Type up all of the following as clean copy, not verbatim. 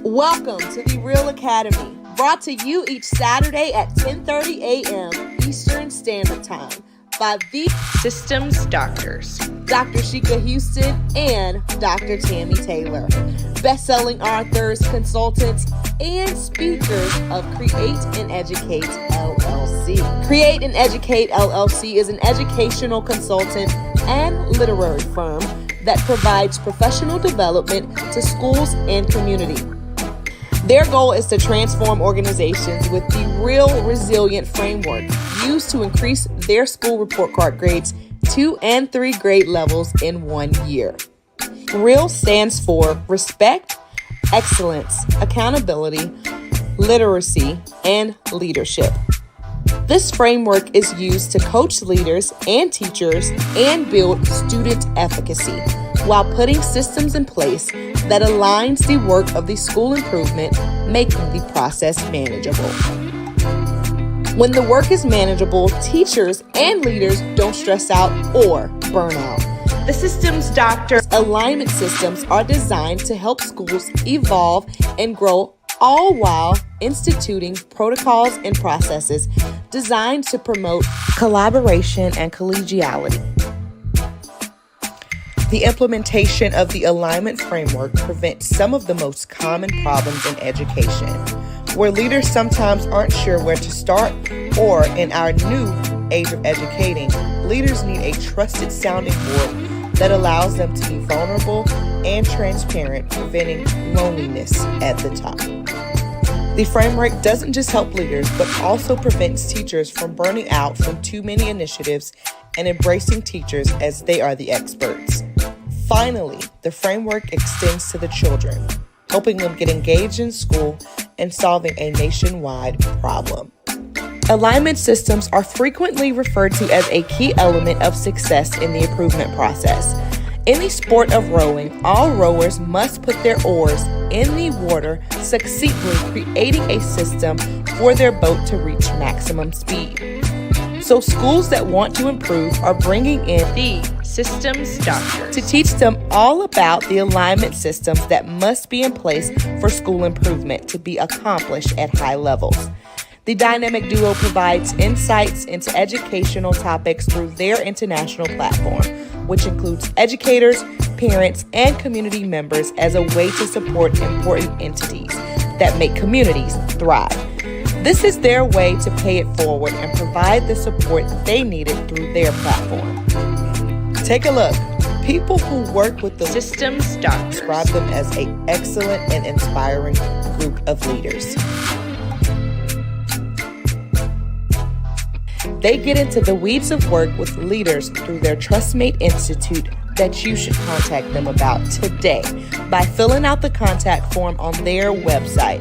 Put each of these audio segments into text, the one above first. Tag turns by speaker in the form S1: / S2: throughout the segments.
S1: Welcome to the REALL Academy, brought to you each Saturday at 10:30 a.m. Eastern Standard Time by the
S2: Systems Doctors,
S1: Dr. Sheka Houston and Dr. Tammy Taylor, best-selling authors, consultants, and speakers of Create and Educate LLC. Create and Educate LLC is an educational consultant and literary firm that provides professional development to schools and community. Their goal is to transform organizations with the REALL Resilience Framework used to increase their school report card grades 2 and 3 grade levels in 1 year. REALL stands for Respect, Excellence, Accountability, Literacy, and Leadership. This framework is used to coach leaders and teachers and build student efficacy while putting systems in place that aligns the work of the school improvement, making the process manageable. When the work is manageable, teachers and leaders don't stress out or burn out.
S2: the Systems Doctors
S1: Alignment systems are designed to help schools evolve and grow, all while instituting protocols and processes designed to promote collaboration and collegiality. The implementation of the alignment framework prevents some of the most common problems in education, where leaders sometimes aren't sure where to start, or in our new age of educating, leaders need a trusted sounding board that allows them to be vulnerable and transparent, preventing loneliness at the top. The framework doesn't just help leaders, but also prevents teachers from burning out from too many initiatives and embracing teachers as they are the experts. Finally, the framework extends to the children, helping them get engaged in school and solving a nationwide problem. Alignment systems are frequently referred to as a key element of success in the improvement process. In the sport of rowing, all rowers must put their oars in the water, succinctly creating a system for their boat to reach maximum speed. So schools that want to improve are bringing in
S2: the Systems Doctors
S1: to teach them all about the alignment systems that must be in place for school improvement to be accomplished at high levels. The dynamic duo provides insights into educational topics through their international platform, which includes educators, parents, and community members as a way to support important entities that make communities thrive. This is their way to pay it forward and provide the support they needed through their platform. Take a look. People who work with the
S2: Systems Doctors
S1: describe them as an excellent and inspiring group of leaders. They get into the weeds of work with leaders through their TrustMate Institute that you should contact them about today by filling out the contact form on their website.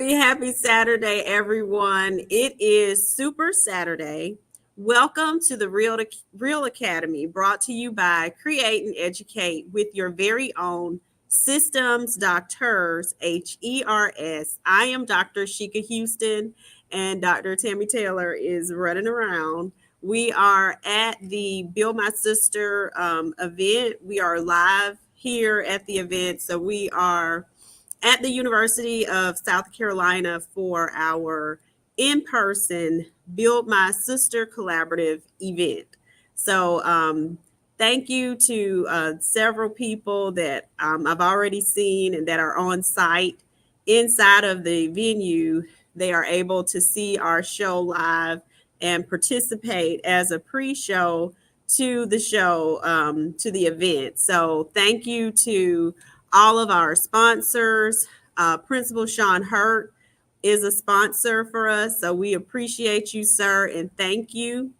S3: Happy Saturday, everyone. It is Super Saturday. Welcome to the REALL Academy, brought to you by Create and Educate with your very own Systems DoctHers, HERS. I am Dr. Sheka Houston, and Dr. Tammy Taylor is running around. We are at the Build My Sister event. We are live here at the event, so we are at the University of South Carolina for our in-person Build My Sister collaborative event. So thank you to several people that I've already seen and that are on site inside of the venue. They are able to see our show live and participate as a pre-show to the show, to the event. So thank you to all of our sponsors. Principal Sean Hurt is a sponsor for us, so we appreciate you, sir, and thank you.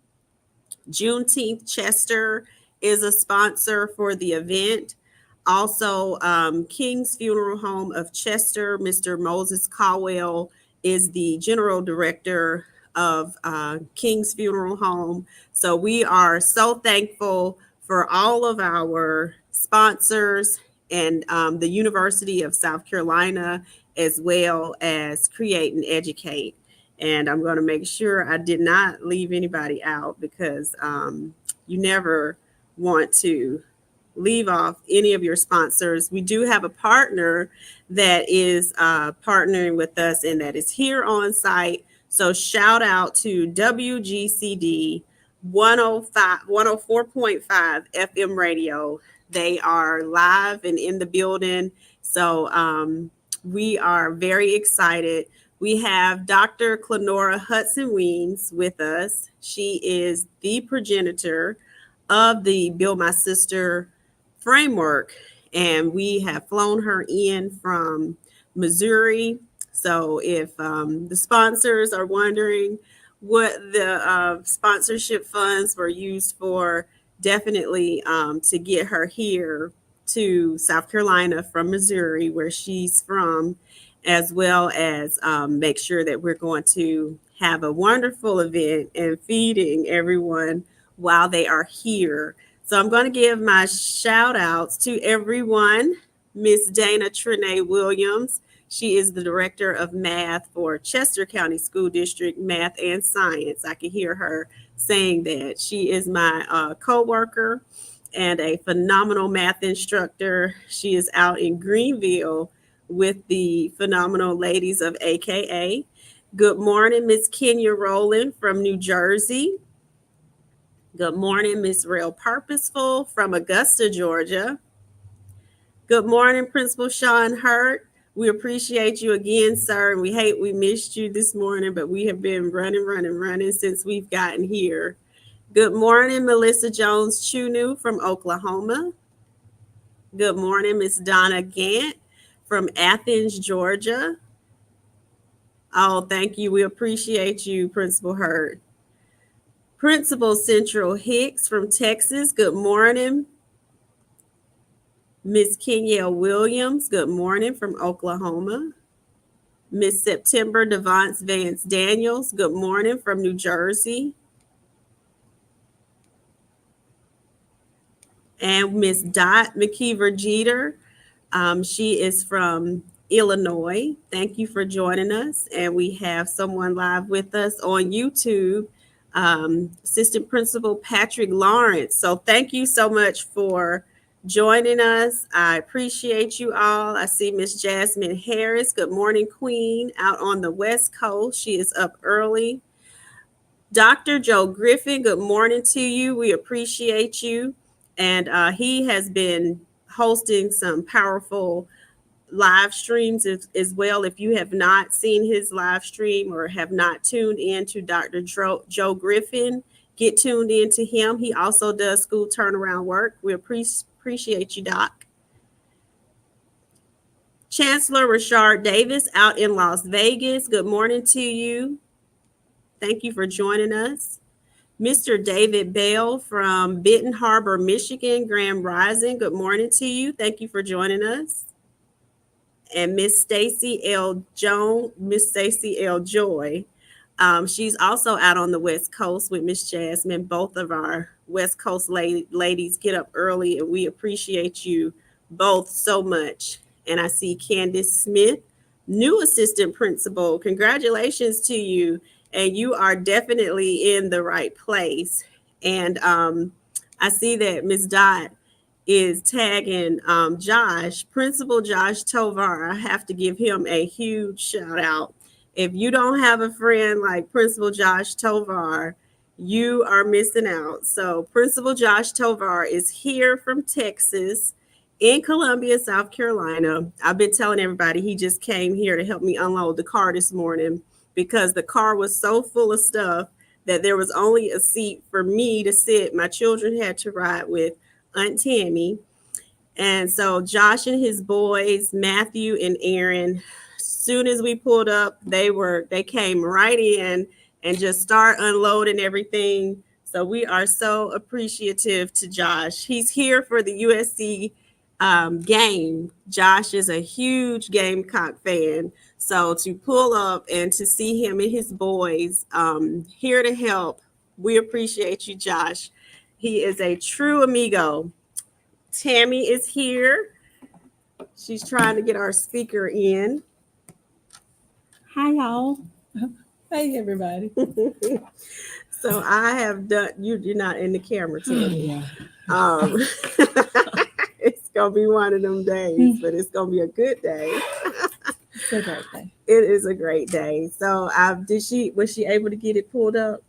S3: Juneteenth Chester is a sponsor for the event. Also, King's Funeral Home of Chester, Mr. Moses Caldwell is the general director of King's Funeral Home. So we are so thankful for all of our sponsors and the University of South Carolina, as well as Create and Educate. And I'm going to make sure I did not leave anybody out, because you never want to leave off any of your sponsors. We do have a partner that is partnering with us, and that is here on site. So shout out to WGCD 104.5 FM radio. They are live and in the building. So we are very excited. We have Dr. Clenora Hudson Weems with us. She is the progenitor of the Build My Sister framework, and we have flown her in from Missouri. So if the sponsors are wondering what the sponsorship funds were used for, definitely to get her here to South Carolina from Missouri, where she's from, as well as make sure that we're going to have a wonderful event and feeding everyone while they are here. So I'm going to give my shout outs to everyone. Miss Dana Trinae Williams. She is the director of math for Chester County School District Math and Science. I can hear her saying that. She is my co-worker and a phenomenal math instructor. She is out in Greenville with the phenomenal ladies of AKA. Good morning, Miss Kenya Rowland from New Jersey. Good morning, Miss Rail Purposeful from Augusta, Georgia. Good morning, Principal Sean Hurt. We appreciate you again, sir. And we hate we missed you this morning, but we have been running since we've gotten here. Good morning, Melissa Jones Chunu from Oklahoma. Good morning, Miss Donna Gant from Athens, Georgia. Oh, thank you. We appreciate you, Principal Hurt. Principal Central Hicks from Texas. Good morning. Miss Kenyelle Williams. Good morning from Oklahoma. Miss September Devance Vance Daniels. Good morning from New Jersey. And Miss Dot McKeever Jeter. She is from Illinois. Thank you for joining us. And we have someone live with us on YouTube, Assistant Principal Patrick Lawrence. So thank you so much for joining us. I appreciate you all. I see Miss Jasmine Harris. Good morning, Queen, out on the West Coast. She is up early. Dr. Joe Griffin, good morning to you. We appreciate you. And he has been hosting some powerful live streams as well. If you have not seen his live stream or have not tuned in to Dr. Joe Griffin, get tuned in to him. He also does school turnaround work. We appreciate you, Doc. Chancellor Rashard Davis out in Las Vegas. Good morning to you. Thank you for joining us. Mr. David Bell from Benton Harbor, Michigan, Grand Rising. Good morning to you. Thank you for joining us. And Miss Stacy L. Joy. She's also out on the West Coast with Miss Jasmine. Both of our West Coast ladies get up early, and we appreciate you both so much. And I see Candace Smith, new assistant principal. Congratulations to you. And you are definitely in the right place. And I see that Miss Dot is tagging Josh, Principal Josh Tovar. I have to give him a huge shout out. If you don't have a friend like Principal Josh Tovar, you are missing out. So Principal Josh Tovar is here from Texas in Columbia, South Carolina. I've been telling everybody he just came here to help me unload the car this morning, because the car was so full of stuff that there was only a seat for me to sit. My children had to ride with Aunt Tammy. And so Josh and his boys, Matthew and Aaron, as soon as we pulled up, they came right in and just start unloading everything. So we are so appreciative to Josh. He's here for the USC game. Josh is a huge Gamecock fan. So to pull up and to see him and his boys here to help, we appreciate you, Josh. He is a true amigo. Tammy is here. She's trying to get our speaker in.
S4: Hi, y'all. Hey, everybody.
S3: So I have done. You're not in the camera, Tammy.
S4: Yeah.
S3: It's gonna be one of them days, but it's gonna be a good day.
S4: It's a great day.
S3: It is a great day. So, was she able to get it pulled up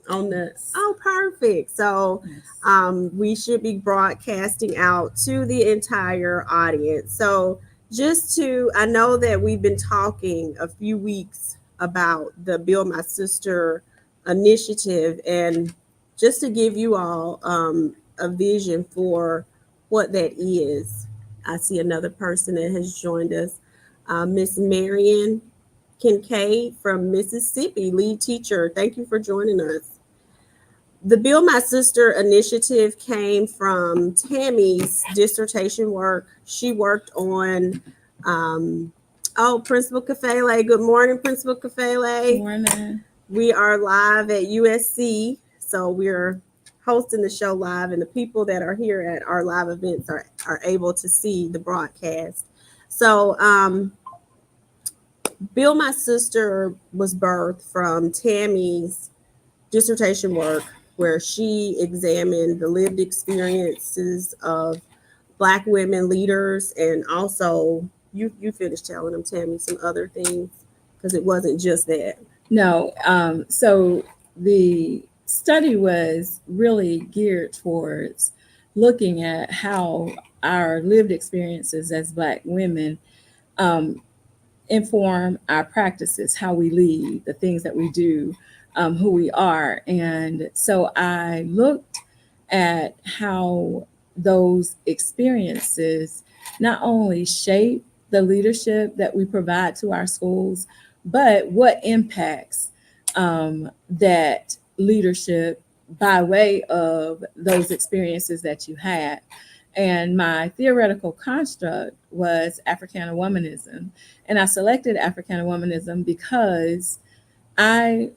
S3: on the? Oh, perfect. So,
S4: Yes.
S3: we should be broadcasting out to the entire audience. So, I know that we've been talking a few weeks about the Build My Sister initiative, and just to give you all a vision for what that is, I see another person that has joined us, Miss Marion Kincaid from Mississippi, lead teacher. Thank you for joining us. The Build My Sister initiative came from Tammy's dissertation work. She worked on, Principal Kafele. Good morning, Principal Kafele.
S4: Good morning.
S3: We are live at USC, so we're hosting the show live, and the people that are here at our live events are able to see the broadcast. So, Build My Sister was birthed from Tammy's dissertation work, where she examined the lived experiences of Black women leaders, and also you finished telling them, Tammy, some other things, because it wasn't just that.
S4: No, so the study was really geared towards looking at how our lived experiences as Black women inform our practices, how we lead, the things that we do, who we are. And so I looked at how those experiences not only shape the leadership that we provide to our schools, but what impacts that leadership by way of those experiences that you had. And my theoretical construct was Africana womanism. And I selected Africana womanism because I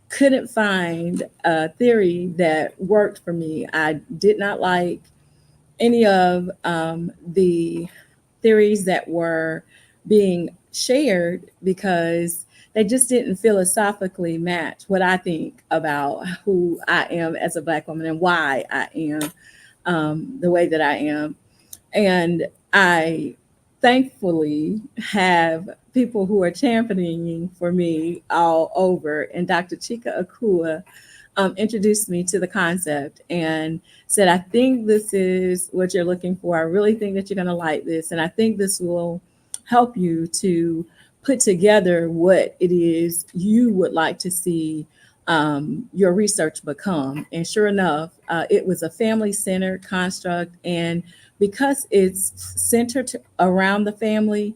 S4: couldn't find a theory that worked for me. I did not like any of the theories that were being shared because they just didn't philosophically match what I think about who I am as a Black woman and why I am the way that I am. And I thankfully have people who are championing for me all over. And Dr. Chika Akua introduced me to the concept and said, I think this is what you're looking for. I really think that you're going to like this. And I think this will help you to put together what it is you would like to see your research become. And sure enough, it was a family-centered construct. And because it's centered around the family,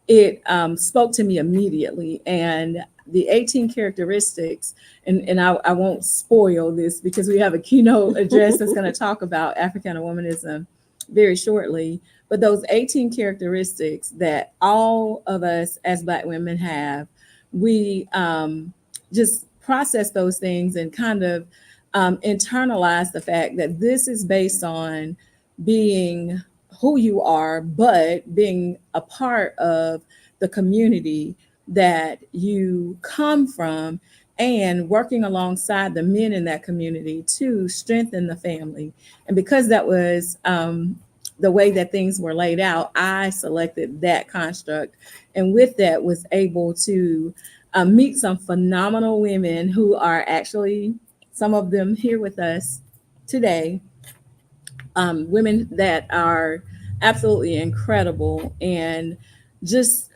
S4: it spoke to me immediately. And the 18 characteristics, and I won't spoil this because we have a keynote address that's going to talk about Africana womanism very shortly. But those 18 characteristics that all of us as Black women have, we just process those things and kind of internalize the fact that this is based on being who you are, but being a part of the community that you come from and working alongside the men in that community to strengthen the family. And because that was the way that things were laid out, I selected that construct. And with that was able to meet some phenomenal women who are actually, some of them here with us today, women that are absolutely incredible and just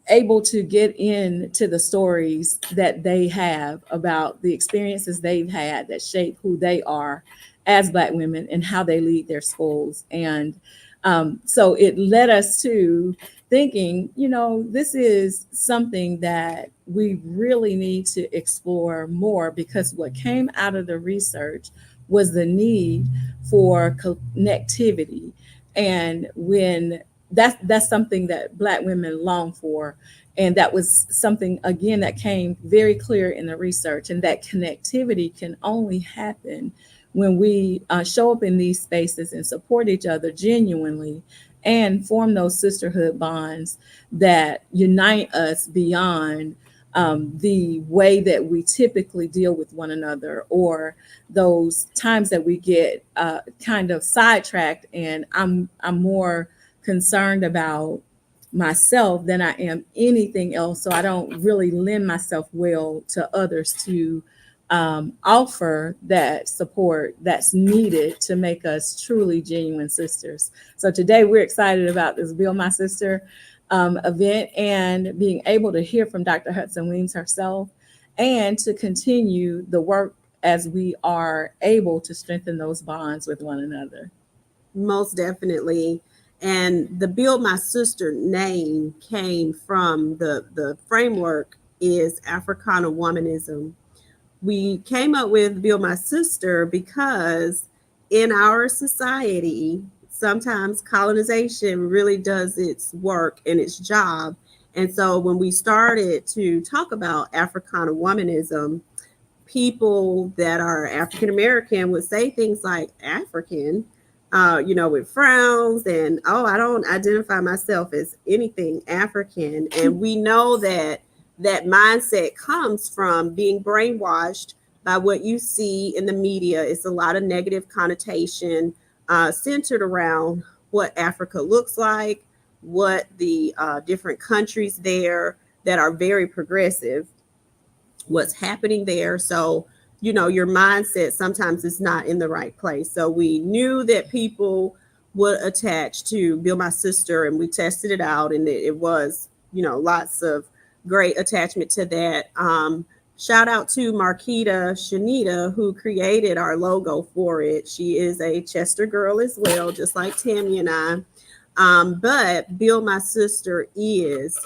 S4: able to get into the stories that they have about the experiences they've had that shape who they are as Black women and how they lead their schools. And so it led us to thinking, this is something that we really need to explore more, because what came out of the research was the need for connectivity. And when that's something that Black women long for. And that was something, again, that came very clear in the research. And that connectivity can only happen when we show up in these spaces and support each other genuinely and form those sisterhood bonds that unite us beyond the way that we typically deal with one another, or those times that we get kind of sidetracked, and I'm more concerned about myself than I am anything else. So I don't really lend myself well to others to offer that support that's needed to make us truly genuine sisters. So today we're excited about this Build My Sister event, and being able to hear from Dr. Hudson Weems herself, and to continue the work as we are able to strengthen those bonds with one another.
S3: Most definitely. And the Build My Sister name came from the framework is Africana womanism. We came up with Build My Sister because in our society, sometimes colonization really does its work and its job. And so when we started to talk about Africana womanism, people that are African American would say things like African, with frowns, and I don't identify myself as anything African. And we know that that mindset comes from being brainwashed by what you see in the media. It's a lot of negative connotation centered around what Africa looks like, what the different countries there that are very progressive, what's happening there. So, your mindset sometimes is not in the right place. So we knew that people would attach to Build My Sister, and we tested it out, and it was, lots of great attachment to that. Shout out to Marquita Shanita, who created our logo for it. She is a Chester girl as well, just like Tammy and I. But Build My Sister is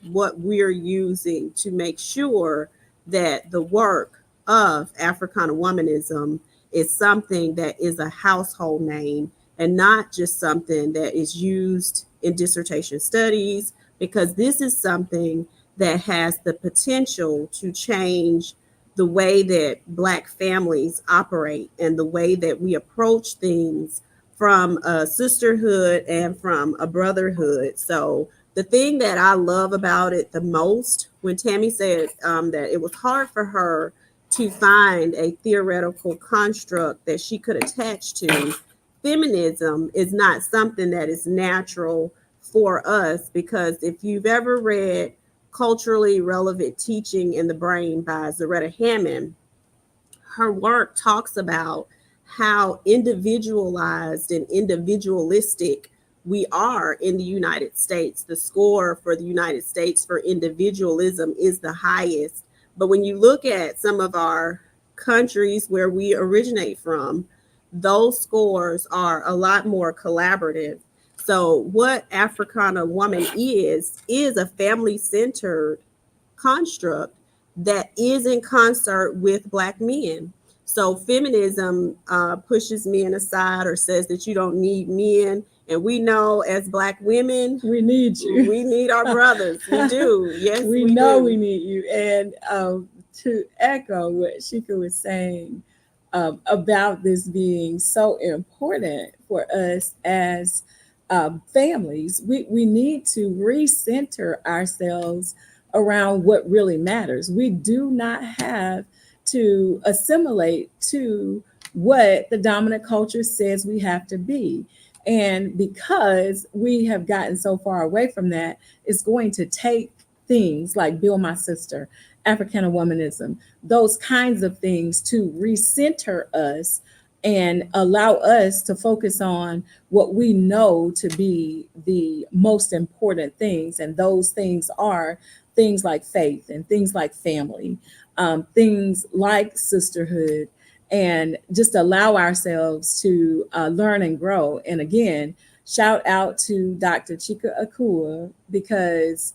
S3: what we're using to make sure that the work of Africana womanism is something that is a household name, and not just something that is used in dissertation studies, because this is something that has the potential to change the way that Black families operate and the way that we approach things from a sisterhood and from a brotherhood. So the thing that I love about it the most, when Tammy said that it was hard for her to find a theoretical construct that she could attach to, feminism is not something that is natural for us, because if you've ever read Culturally Relevant Teaching in the Brain by Zaretta Hammond, her work talks about how individualized and individualistic we are in the United States. The score for the United States for individualism is the highest. But when you look at some of our countries where we originate from, those scores are a lot more collaborative. So what Africana woman is a family-centered construct that is in concert with Black men. So feminism pushes men aside, or says that you don't need men. And we know as Black women,
S4: We need you.
S3: we need our brothers. We do. Yes,
S4: we know
S3: do.
S4: we need you. And to echo what Sheka was saying about this being so important for us as families, we need to recenter ourselves around what really matters. We do not have to assimilate to what the dominant culture says we have to be. And because we have gotten so far away from that, it's going to take things like Build My Sister, Africana womanism, those kinds of things to recenter us and allow us to focus on what we know to be the most important things. And those things are things like faith and things like family, things like sisterhood, and just allow ourselves to learn and grow. And again, shout out to Dr. Chika Akua, because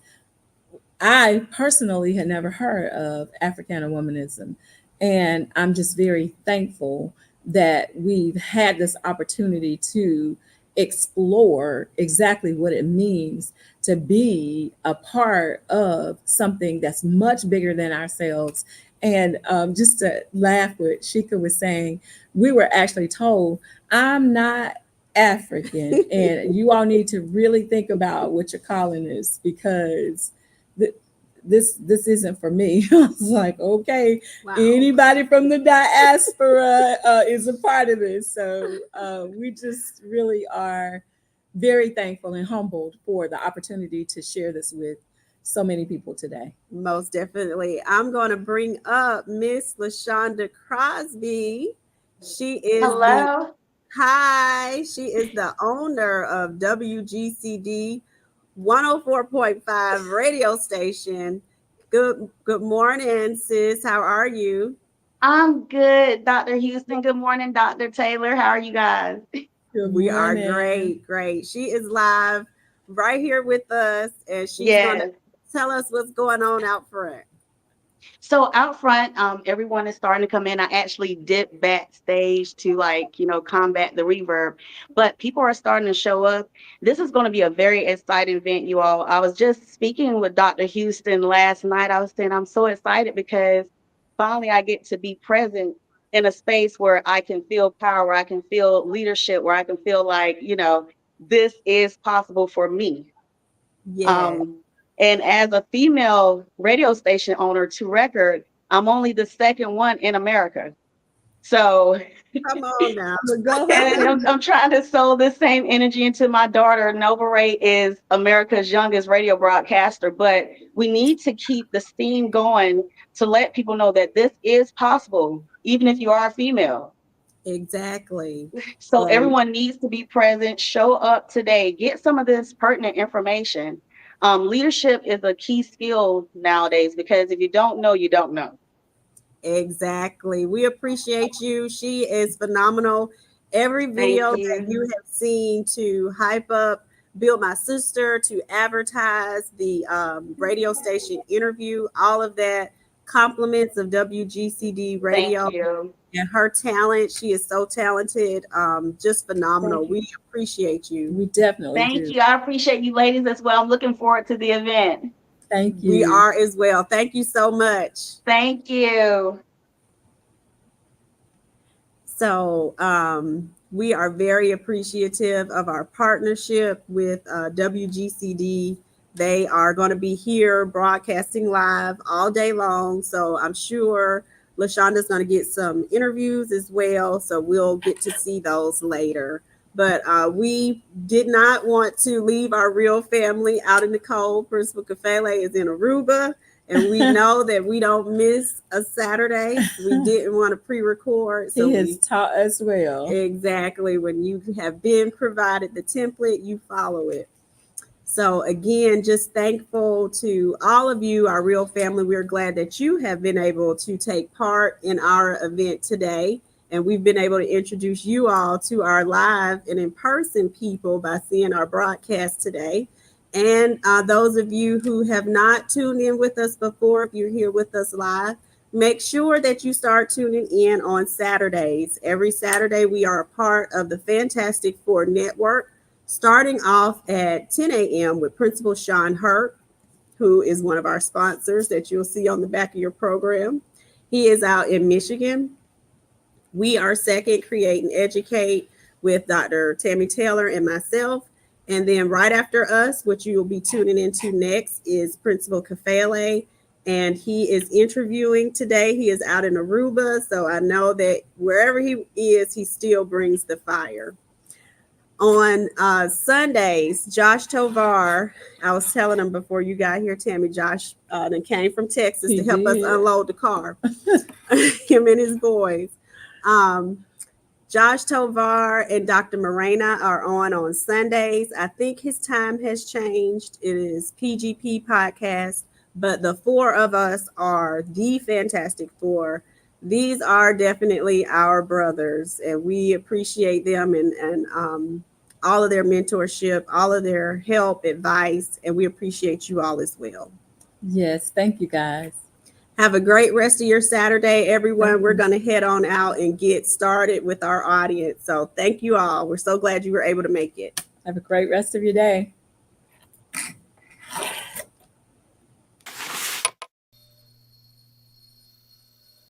S4: I personally had never heard of Africana womanism. And I'm just very thankful that we've had this opportunity to explore exactly what it means to be a part of something that's much bigger than ourselves. And just to laugh what Sheka was saying, we were actually told, I'm not African. And you all need to really think about what your calling is, because this isn't for me. I was like, okay,
S3: Wow.
S4: anybody from the diaspora is a part of this. So we just really are very thankful and humbled for the opportunity to share this with so many people today.
S3: Most definitely. I'm going to bring up Miss LaShonda Crosby. She is
S5: Hello.
S3: she is the owner of WGCD 104.5 radio station. Good morning, sis. How are you?
S5: I'm good, Dr. Houston. Good morning, Dr. Taylor. How are you guys?
S4: Good
S3: We are
S4: morning.
S3: great. She is live right here with us, and she's going to
S5: Yes.
S3: tell us what's going on out front.
S5: So out front, everyone is starting to come in. I actually dipped backstage to combat the reverb, but people are starting to show up. This is going to be a very exciting event, you all. I was just speaking with Dr. Houston last night. I was saying I'm so excited because finally I get to be present in a space where I can feel power, where I can feel leadership, where I can feel like, this is possible for me.
S3: Yeah.
S5: And as a female radio station owner to record, I'm only the second one in America. So,
S3: Come on now.
S5: and I'm trying to sow the same energy into my daughter. Nova Ray is America's youngest radio broadcaster, but we need to keep the steam going to let people know that this is possible, even if you are a female.
S3: Exactly.
S5: So everyone needs to be present, show up today, get some of this pertinent information. Leadership is a key skill nowadays, because if you don't know, you don't know.
S3: Exactly. We appreciate you. She is phenomenal. Every video that you have seen to hype up Build My Sister, to advertise the radio station interview, all of that, compliments of WGCD radio.
S5: Thank you.
S3: And her talent. She is so talented. Just phenomenal. We appreciate you.
S4: We definitely
S5: Thank
S4: do.
S5: you. I appreciate you ladies as well. I'm looking forward to the event.
S4: Thank you.
S3: We are as well. Thank you so much.
S5: Thank you.
S3: So we are very appreciative of our partnership with WGCD. They are going to be here broadcasting live all day long. So I'm sure LaShonda's going to get some interviews as well. So we'll get to see those later. But we did not want to leave our real family out in the cold. Principal Kafele is in Aruba. And we know that we don't miss a Saturday. We didn't want to pre-record. So
S4: he has taught us well.
S3: Exactly. When you have been provided the template, you follow it. So again, just thankful to all of you, our real family. We're glad that you have been able to take part in our event today. And we've been able to introduce you all to our live and in-person people by seeing our broadcast today. And those of you who have not tuned in with us before, if you're here with us live, make sure that you start tuning in on Saturdays. Every Saturday, we are a part of the Fantastic Four Network, starting off at 10 a.m. with Principal Sean Hurt, who is one of our sponsors that you'll see on the back of your program. He is out in Michigan. We are second, Create and Educate, with Dr. Tammy Taylor and myself. And then right after us, what you will be tuning into next is Principal Kafele, and he is interviewing today. He is out in Aruba, so I know that wherever he is, he still brings the fire. On Sundays, Josh Tovar, I was telling him before you got here, Tammy, Josh came from Texas to help us unload the car, him and his boys. Josh Tovar and Dr. Morena are on Sundays. I think his time has changed. It is PGP podcast, but the four of us are the Fantastic Four. These are definitely our brothers, and we appreciate them and all of their mentorship, all of their help, advice, and we appreciate you all as well.
S4: Yes, thank you guys.
S3: Have a great rest of your Saturday, everyone. We're going to head on out and get started with our audience. So thank you all. We're so glad you were able to make it.
S4: Have a great rest of your day.